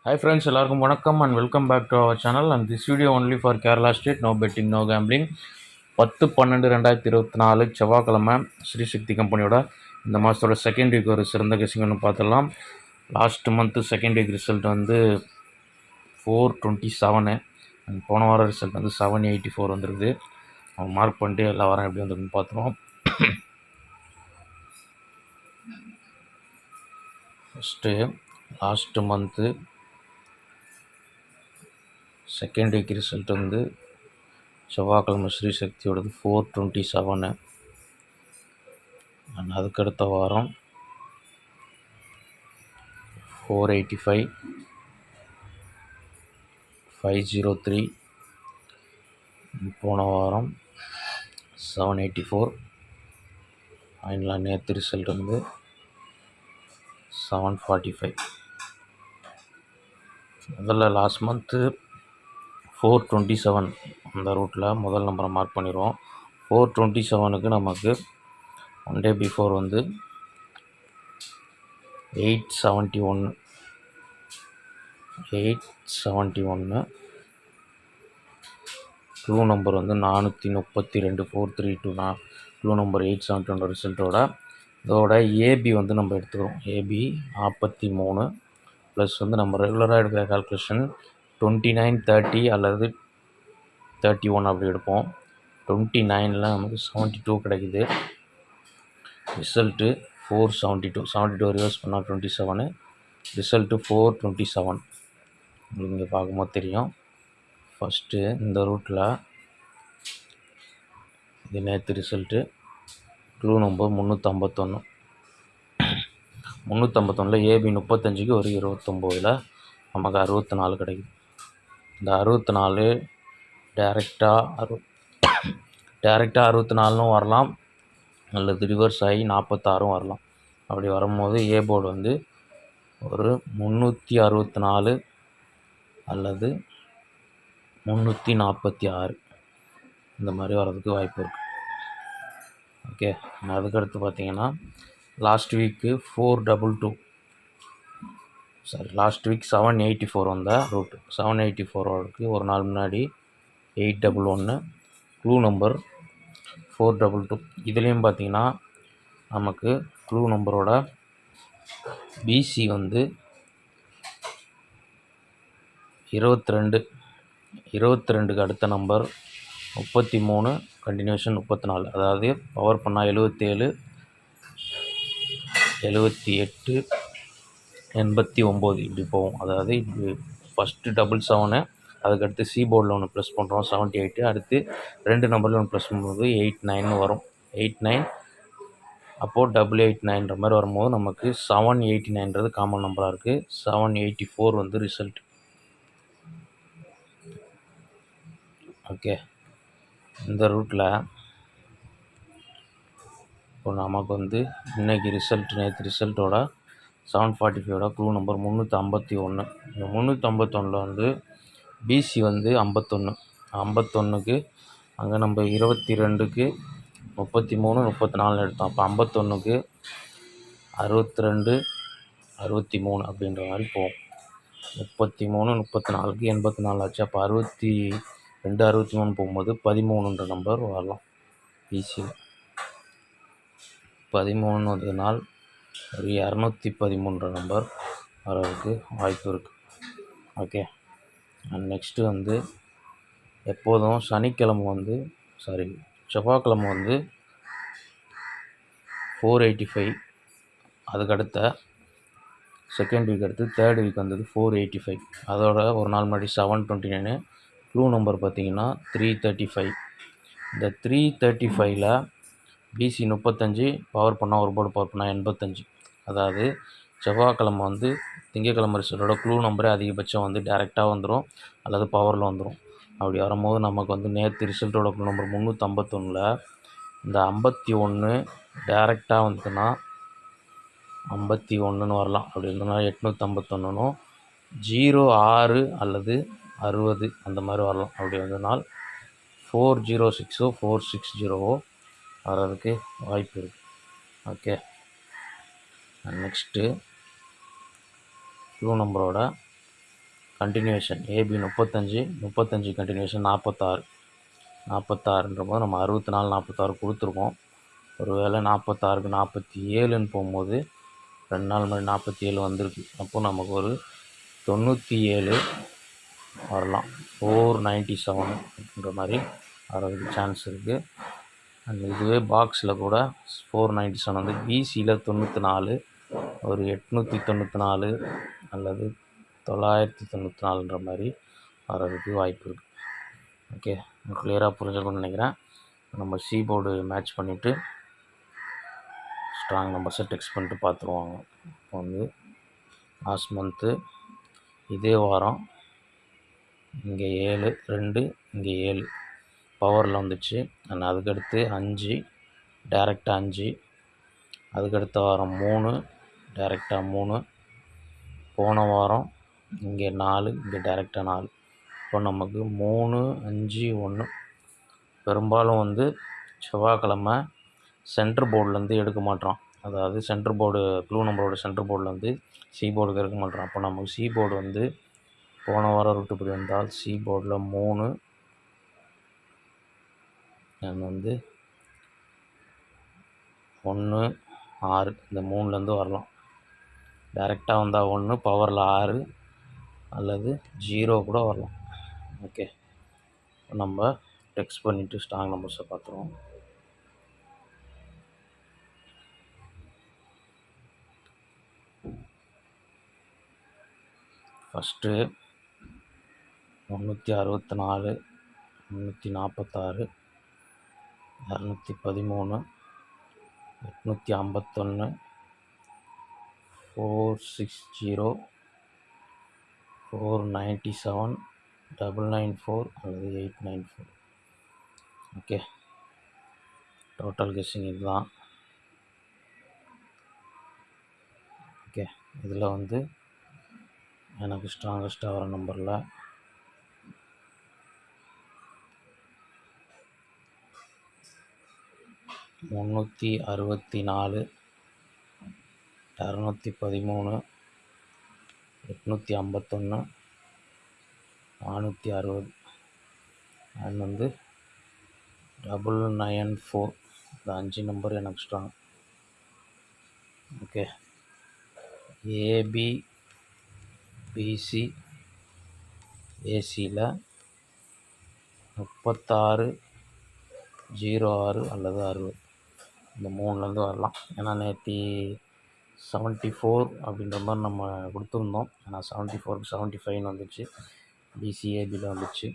Hi friends, எல்லாருக்கும் வணக்கம் and welcome back to our channel and this video only for Kerala State, no betting, no gambling. 10/12/2024 செவ்வாய்க்கிழமை ஸ்ரீசக்தி கம்பெனியோட இந்த மாதத்தோட second week ஒரு சிறந்த கெஸிங்னு பார்த்துடலாம். Last month second week result வந்து 427 அண்ட் போன வாரம் ரிசல்ட் வந்து 784 வந்துருக்குது. அவன் மார்க் பண்ணிட்டு எல்லா வாரம் எப்படி வந்துருக்குன்னு பார்த்துருவோம். First last month second week result வந்து செவ்வாய்க்கிழமை ஸ்ரீசக்தியோடது 427 அண்ட் அதுக்கடுத்த வாரம் 485, 503, போன வாரம் 784 ஃபைனலாக நேற்று ரிசல்ட் வந்து 745. முதல்ல லாஸ்ட் மந்த்து 427 அந்த ரூட்டில் முதல் நம்பரை மார்க் பண்ணிடுவோம். 427க்கு நமக்கு ஒன் டே பிஃபோர் வந்து 871 க்ளூ நம்பர் வந்து 432 432 க்ளூ நம்பர் 871 ரிசல்ட்டோட இதோட ஏபி வந்து நம்ம எடுத்துக்கிறோம். ஏபி 43 ப்ளஸ் வந்து நம்ம ரெகுலராக எடுக்கிற கால்குலேஷன் 29, 30 அல்லது 31 அப்படி எடுப்போம். 29ல் நமக்கு 72 கிடைக்குது. ரிசல்ட்டு 472 ரிவர்ஸ் பண்ணால் 27, ரிசல்ட்டு 427 உங்களுக்கு இங்கே பார்க்கும்போது தெரியும். ஃபஸ்ட்டு இந்த ரூட்டில் இது நேற்று ரிசல்ட்டு க்ளூ நம்பர் 351 ஏபி 35க்கு ஒரு 29ல் நமக்கு 64 கிடைக்குது. இந்த 64 டேரெக்டாக 64ன்னு வரலாம் அல்லது ரிவர்ஸ் ஆகி 46 வரலாம். அப்படி வரும்போது ஏ போர்டு வந்து ஒரு 364 அல்லது 346 இந்த மாதிரி வர்றதுக்கு வாய்ப்பு இருக்குது. ஓகே, அதுக்கடுத்து பார்த்தீங்கன்னா லாஸ்ட் வீக்கு 784 வந்த ரூட்டு 784க்கு ஒரு நாள் முன்னாடி 811 க்ளூ நம்பர் 422. இதுலேயும் பார்த்தீங்கன்னா நமக்கு க்ளூ நம்பரோட பிசி வந்து 22க்கு அடுத்த நம்பர் 33 கண்டினியூஷன் 34, அதாவது பவர் பண்ணால் 77, 78, 89 இப்படி போகும். அதாவது இப்படி ஃபஸ்ட்டு 77, அதுக்கடுத்து சி போர்டில் ஒன்று ப்ளஸ் பண்ணுறோம் 78, அடுத்து 2 நம்பரில் ஒன்று ப்ளஸ் பண்ணும்போது 89 வரும். 89 அப்போது 889 மாதிரி வரும்போது நமக்கு 789 காமன் நம்பராக இருக்குது. 784 வந்து ரிசல்ட். ஓகே, இந்த ரூட்டில் இப்போ நமக்கு வந்து இன்றைக்கி நேற்று ரிசல்ட்டோட 745 க்ளூ நம்பர் 351. இந்த 351 வந்து பிசி வந்து 51க்கு அங்கே நம்ம 22க்கு 33, 34 எடுத்தோம். அப்போ 51க்கு 62, 63 அப்படின்ற மாதிரி போகும். 33, 34க்கு 84 ஆச்சு. அப்போ 62, 63 போகும்போது 13ன்ற நம்பர் வரலாம். பிசியில் 13 வந்ததுனால் ஒரு 213 நம்பர் வரதுக்கு வாய்ப்பு இருக்குது. ஓகே, அண்ட் நெக்ஸ்ட்டு வந்து எப்போதும் செவ்வாய்க்கிழமை வந்து 485, அதுக்கடுத்த செகண்ட் வீக் அடுத்து தேர்ட் வீக் வந்தது 485. அதோட ஒரு நாள் முன்னாடி 729 க்ளூ நம்பர் பார்த்திங்கன்னா 335. இந்த 335ல் பிசி 35, பவர் பண்ணால் ஒரு போர்டு பவர் பண்ணால் 85. அதாவது செவ்வாய்க்கிழமை வந்து திங்கக்கிழமை ரிசல்ட்டோட க்ளூ நம்பரே அதிகபட்சம் வந்து டேரெக்டாக வந்துடும் அல்லது பவரில் வந்துடும். அப்படி வரும்போது நமக்கு வந்து நேற்று ரிசல்ட்டோட க்ளூ நம்பர் 351ல் இந்த 51 டேரெக்டாக வந்துச்சுன்னா 51ன்னு வரலாம். அப்படி இருந்ததுனா 851னும் 06 அல்லது 60 அந்த மாதிரி வரலாம். அப்படி வந்ததுனால் 406 460 வர்றதுக்கு வாய்ப்பு இருக்குது. ஓகே, நெக்ஸ்ட்டு க்ளூ நம்பரோட கண்டினியூஷன் ஏபி 35 கண்டினியூஷன் 46 போது நம்ம 64 46 கொடுத்துருக்கோம். ஒரு வேளை 46க்கு 47ன்னு போகும்போது 2 நாள் முன்னாடி 47 வந்திருக்கு. அப்போது நமக்கு ஒரு 97 வரலாம். 497ன்ற மாதிரி வரதுக்கு சான்ஸ் இருக்குது. அண்ட் இதுவே பாக்ஸில் கூட 497 வந்து பிசியில் 94 ஒரு 894 அல்லது 994ன்ற மாதிரி வரதுக்கு வாய்ப்பு இருக்குது. ஓகே, கிளியராக புரிஞ்சுக்கணும்னு நினைக்கிறேன். நம்ம சி போர்டு மேட்ச் பண்ணிவிட்டு ஸ்ட்ராங் நம்பர்ஸை டெக்ஸ்ட் பண்ணிட்டு பார்த்துருவாங்க. இப்போ வந்து லாஸ்ட் மந்த்து இதே வாரம் இங்கே 7 2 இங்கே 7 பவரில் வந்துச்சு. அண்ட் அதுக்கடுத்து 5 டேரெக்டாக 5, அதுக்கடுத்த வாரம் 3 டேரெக்டாக 3, போன வாரம் இங்கே 4 இங்கே டேரெக்டாக 4. இப்போ நமக்கு 3 5 1 பெரும்பாலும் வந்து செவ்வாய்க்கிழமை சென்டர் போர்ட்லேருந்து எடுக்க மாட்டோம். அதாவது சென்டர் போர்டு க்ளூ நம்பரோட சென்டர் போர்ட்லேருந்து சி போர்டுக்கு எடுக்க மாட்டோம். அப்போ நமக்கு சி போர்டு வந்து போன வாரம் ரூட்டுப்படி வந்தால் சி போர்டில் 3 வந்து 1 6 இந்த 3லேருந்து வரலாம். டைரெக்டாக வந்தால் 1 பவரில் 6 அல்லது 0 கூட வரலாம். ஓகே, நம்ம டெக்ஸ்ட் பண்ணிவிட்டு ஸ்ட்ராங் நம்பர்ஸை பார்த்துருவோம். ஃபஸ்ட்டு 364 346 213 851 460 497 994 அல்லது 894. ஓகே, டோட்டல் கெஸ்ஸிங் இதுதான். ஓகே, இதில் வந்து எனக்கு ஸ்ட்ராங்கஸ்ட்டாக வர நம்பரில் 364 213 851 460 அண்ட் வந்து 994 இந்த 5 நம்பர் எனக்கு ஸ்ட்ராங். ஓகே, ஏபி பிசி ஏசியில் 36 06 அல்லது 60 இந்த 3லேருந்து வரலாம். ஏன்னா நேற்று 74 அப்படின்ற மாதிரி நம்ம கொடுத்துருந்தோம். ஆனால் 74க்கு 75ன்னு வந்துச்சு. பிசி ஏபியில் வந்துச்சு.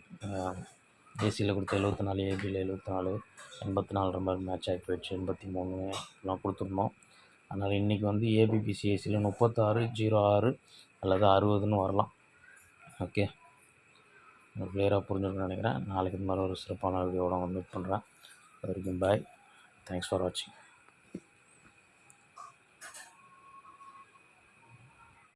ஏசியில் கொடுத்த 74 ஏபியில் 74 84 மாதிரி மேட்ச் ஆகி போயிடுச்சு. 83 எல்லாம் கொடுத்துருந்தோம். அதனால் இன்றைக்கி வந்து ஏபிபிசி ஏசியில் 36 06 அல்லது 60ன்னு வரலாம். ஓகே, கிளியராக புரிஞ்சுக்கணும்னு நினைக்கிறேன். நாளைக்கு இந்த மாதிரி ஒரு சிறப்பான வீடியோவோட மீட் பண்ணுறேன். அது வரைக்கும் பாய். தேங்க்ஸ் ஃபார் வாட்சிங்.